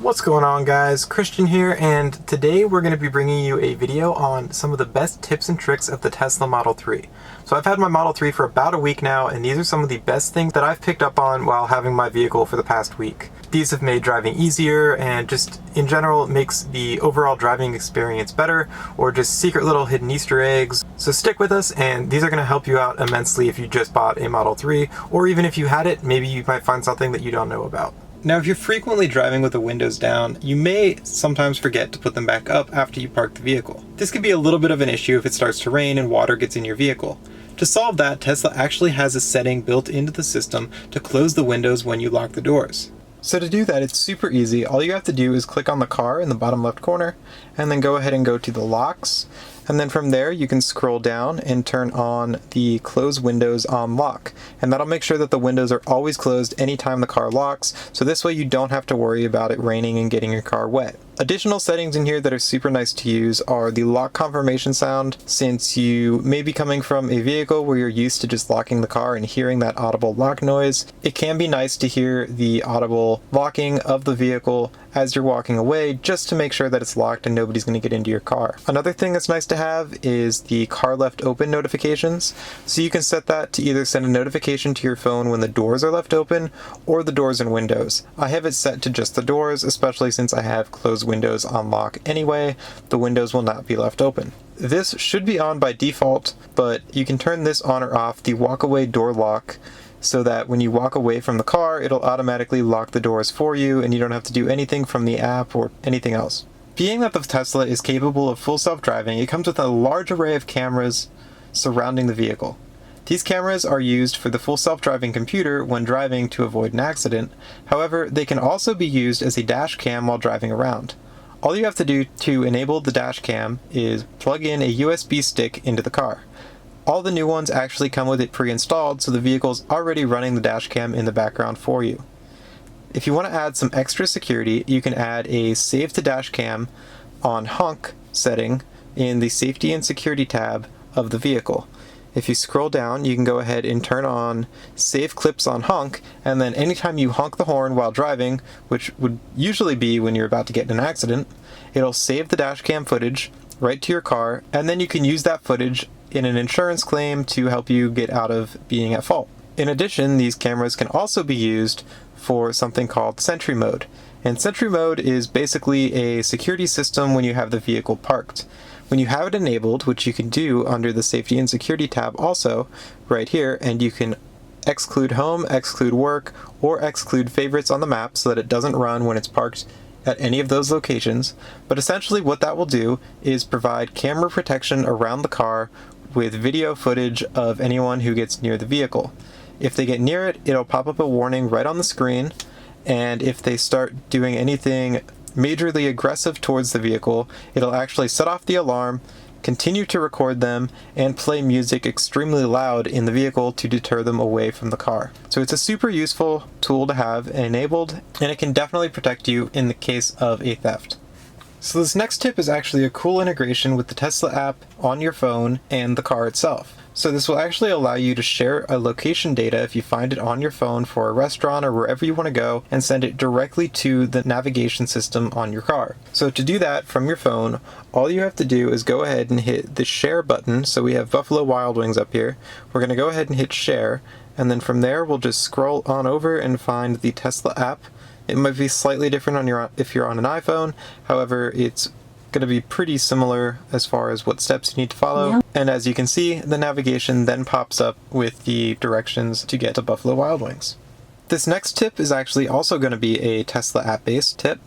What's going on, guys? Christian here, and today we're going to be bringing you a video on some of the best tips and tricks of the Tesla Model 3. So I've had my Model 3 for about a week now, and these are some of the best things that I've picked up on while having my vehicle for the past week. These have made driving easier and just in general makes the overall driving experience better, or just secret little hidden Easter eggs. So stick with us, and these are going to help you out immensely if you just bought a Model 3, or even if you had it, maybe you might find something that you don't know about. Now, if you're frequently driving with the windows down, you may sometimes forget to put them back up after you park the vehicle. This can be a little bit of an issue if it starts to rain and water gets in your vehicle. To solve that, Tesla actually has a setting built into the system to close the windows when you lock the doors. So to do that, it's super easy. All you have to do is click on the car in the bottom left corner, and then go ahead and go to the locks. And then from there, you can scroll down and turn on the close windows on lock. And that'll make sure that the windows are always closed anytime the car locks, so this way you don't have to worry about it raining and getting your car wet. Additional settings in here that are super nice to use are the lock confirmation sound. Since you may be coming from a vehicle where you're used to just locking the car and hearing that audible lock noise, it can be nice to hear the audible locking of the vehicle as you're walking away, just to make sure that it's locked and nobody's going to get into your car. Another thing that's nice to have is the car left open notifications. So you can set that to either send a notification to your phone when the doors are left open, or the doors and windows. I have it set to just the doors, especially since I have closed windows on lock anyway. The windows will not be left open. This should be on by default, but you can turn this on or off, the walk away door lock, so that when you walk away from the car, it'll automatically lock the doors for you and you don't have to do anything from the app or anything else. Being that the Tesla is capable of full self-driving, it comes with a large array of cameras surrounding the vehicle. These cameras are used for the full self-driving computer when driving to avoid an accident. However, they can also be used as a dash cam while driving around. All you have to do to enable the dash cam is plug in a USB stick into the car. All the new ones actually come with it pre-installed, so the vehicle's already running the dash cam in the background for you. If you want to add some extra security, you can add a Save to Dash Cam on Honk setting in the Safety and Security tab of the vehicle. If you scroll down, you can go ahead and turn on Save Clips on Honk, and then anytime you honk the horn while driving, which would usually be when you're about to get in an accident, it'll save the dash cam footage right to your car, and then you can use that footage in an insurance claim to help you get out of being at fault. In addition, these cameras can also be used for something called Sentry Mode. And Sentry Mode is basically a security system when you have the vehicle parked. When you have it enabled, which you can do under the Safety and Security tab also, right here, and you can exclude home, exclude work, or exclude favorites on the map so that it doesn't run when it's parked at any of those locations. But essentially what that will do is provide camera protection around the car with video footage of anyone who gets near the vehicle. If they get near it, it'll pop up a warning right on the screen, and if they start doing anything majorly aggressive towards the vehicle, it'll actually set off the alarm, continue to record them, and play music extremely loud in the vehicle to deter them away from the car. So it's a super useful tool to have enabled, and it can definitely protect you in the case of a theft. So this next tip is actually a cool integration with the Tesla app on your phone and the car itself. So this will actually allow you to share a location data if you find it on your phone for a restaurant or wherever you want to go, and send it directly to the navigation system on your car. So to do that from your phone, all you have to do is go ahead and hit the share button. So we have Buffalo Wild Wings up here. We're going to go ahead and hit share, and then from there we'll just scroll on over and find the Tesla app. It might be slightly different on if you're on an iPhone, however it's going to be pretty similar as far as what steps you need to follow. Yeah. And as you can see, the navigation then pops up with the directions to get to Buffalo Wild Wings. This next tip is actually also going to be a Tesla app-based tip,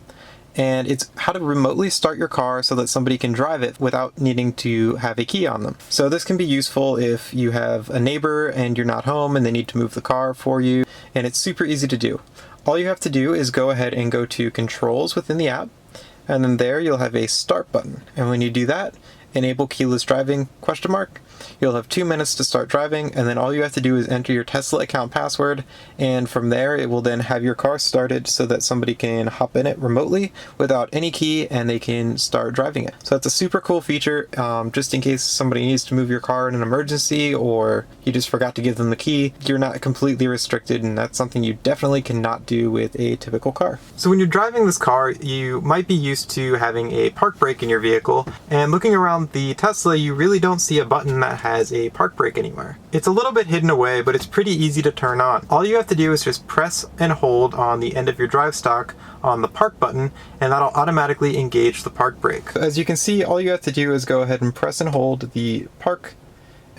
and it's how to remotely start your car so that somebody can drive it without needing to have a key on them. So this can be useful if you have a neighbor and you're not home and they need to move the car for you, and it's super easy to do. All you have to do is go ahead and go to Controls within the app, and then there you'll have a Start button. And when you do that, Enable Keyless Driving ? You'll have 2 minutes to start driving, and then all you have to do is enter your Tesla account password, and from there it will then have your car started so that somebody can hop in it remotely without any key and they can start driving it. So that's a super cool feature, just in case somebody needs to move your car in an emergency or you just forgot to give them the key. You're not completely restricted, and that's something you definitely cannot do with a typical car. So when you're driving this car, you might be used to having a park brake in your vehicle, and looking around the Tesla, you really don't see a button that has a park brake anywhere. It's a little bit hidden away, but it's pretty easy to turn on. All you have to do is just press and hold on the end of your drive stalk on the park button, and that'll automatically engage the park brake. As you can see, all you have to do is go ahead and press and hold the park,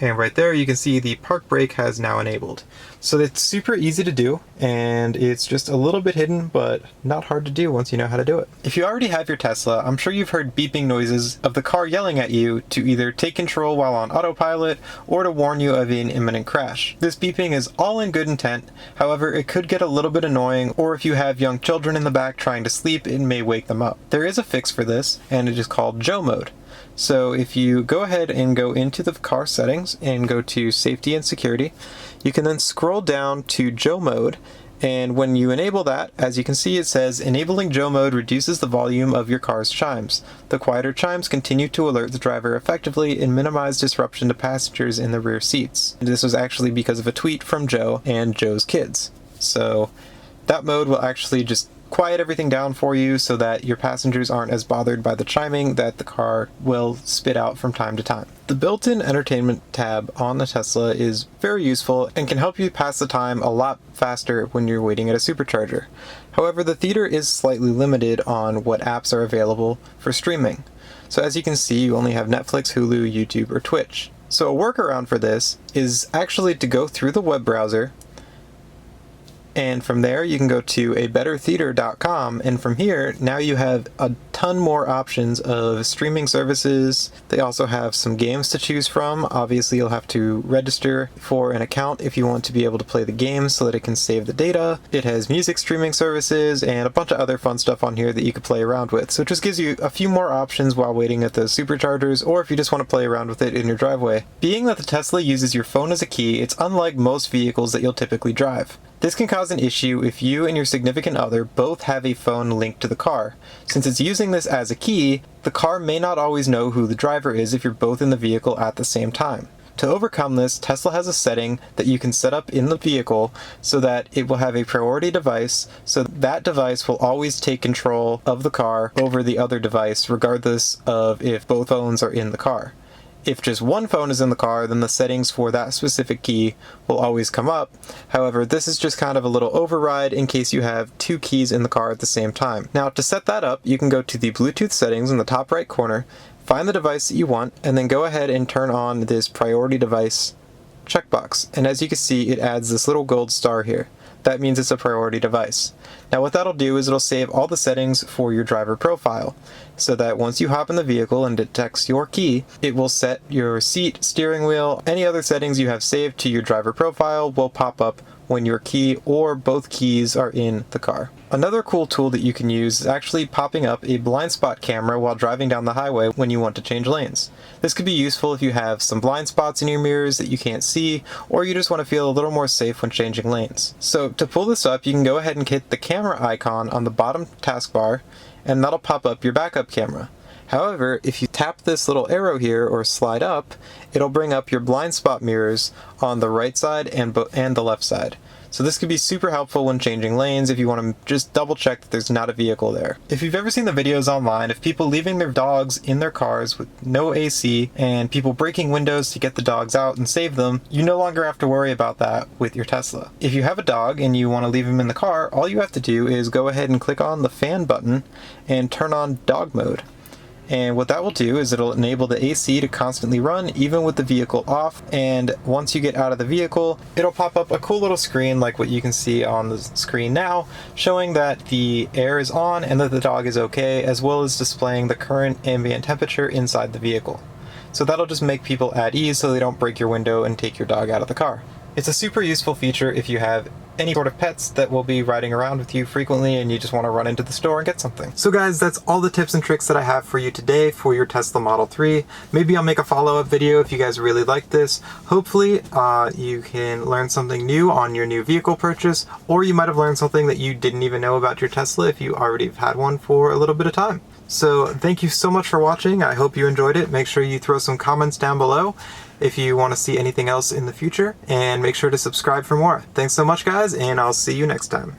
and right there you can see the park brake has now enabled. So it's super easy to do, and it's just a little bit hidden, but not hard to do once you know how to do it. If you already have your Tesla, I'm sure you've heard beeping noises of the car yelling at you to either take control while on autopilot or to warn you of an imminent crash. This beeping is all in good intent, however it could get a little bit annoying, or if you have young children in the back trying to sleep, it may wake them up. There is a fix for this, and it is called Joe mode. So if you go ahead and go into the car settings and go to safety and security, you can then scroll down to Joe mode, and when you enable that, as you can see, it says enabling Joe mode reduces the volume of your car's chimes. The quieter chimes continue to alert the driver effectively and minimize disruption to passengers in the rear seats. This was actually because of a tweet from Joe and Joe's kids. So that mode will actually just quiet everything down for you so that your passengers aren't as bothered by the chiming that the car will spit out from time to time. The built-in entertainment tab on the Tesla is very useful and can help you pass the time a lot faster when you're waiting at a supercharger. However, the theater is slightly limited on what apps are available for streaming. So as you can see, you only have Netflix, Hulu, YouTube, or Twitch. So a workaround for this is actually to go through the web browser, and from there you can go to abettertheater.com, and from here now you have a ton more options of streaming services. They also have some games to choose from. Obviously you'll have to register for an account if you want to be able to play the game so that it can save the data. It has music streaming services and a bunch of other fun stuff on here that you can play around with. So it just gives you a few more options while waiting at those superchargers, or if you just want to play around with it in your driveway. Being that the Tesla uses your phone as a key, it's unlike most vehicles that you'll typically drive. This can cause an issue if you and your significant other both have a phone linked to the car. Since it's using this as a key, the car may not always know who the driver is if you're both in the vehicle at the same time. To overcome this, Tesla has a setting that you can set up in the vehicle so that it will have a priority device, so that device will always take control of the car over the other device regardless of if both phones are in the car. If just one phone is in the car, then the settings for that specific key will always come up. However, this is just kind of a little override in case you have two keys in the car at the same time. Now, to set that up, you can go to the Bluetooth settings in the top right corner, find the device that you want, and then go ahead and turn on this priority device checkbox. And as you can see, it adds this little gold star here. That means it's a priority device. Now what that'll do is it'll save all the settings for your driver profile, so that once you hop in the vehicle and detects your key, it will set your seat, steering wheel, any other settings you have saved to your driver profile will pop up when your key or both keys are in the car. Another cool tool that you can use is actually popping up a blind spot camera while driving down the highway when you want to change lanes. This could be useful if you have some blind spots in your mirrors that you can't see, or you just want to feel a little more safe when changing lanes. So to pull this up, you can go ahead and hit the camera icon on the bottom taskbar, and that'll pop up your backup camera. However, if you tap this little arrow here or slide up, it'll bring up your blind spot mirrors on the right side and the left side. So this could be super helpful when changing lanes if you want to just double check that there's not a vehicle there. If you've ever seen the videos online of people leaving their dogs in their cars with no AC and people breaking windows to get the dogs out and save them, you no longer have to worry about that with your Tesla. If you have a dog and you want to leave him in the car, all you have to do is go ahead and click on the fan button and turn on dog mode. And what that will do is it'll enable the AC to constantly run even with the vehicle off, and once you get out of the vehicle, it'll pop up a cool little screen like what you can see on the screen now, showing that the air is on and that the dog is okay, as well as displaying the current ambient temperature inside the vehicle. So that'll just make people at ease so they don't break your window and take your dog out of the car. It's a super useful feature if you have any sort of pets that will be riding around with you frequently and you just want to run into the store and get something. So guys, that's all the tips and tricks that I have for you today for your Tesla Model 3. Maybe I'll make a follow-up video if you guys really like this. Hopefully you can learn something new on your new vehicle purchase, or you might have learned something that you didn't even know about your Tesla if you already have had one for a little bit of time. So thank you so much for watching. I hope you enjoyed it. Make sure you throw some comments down below if you want to see anything else in the future, and make sure to subscribe for more. Thanks so much guys, and I'll see you next time.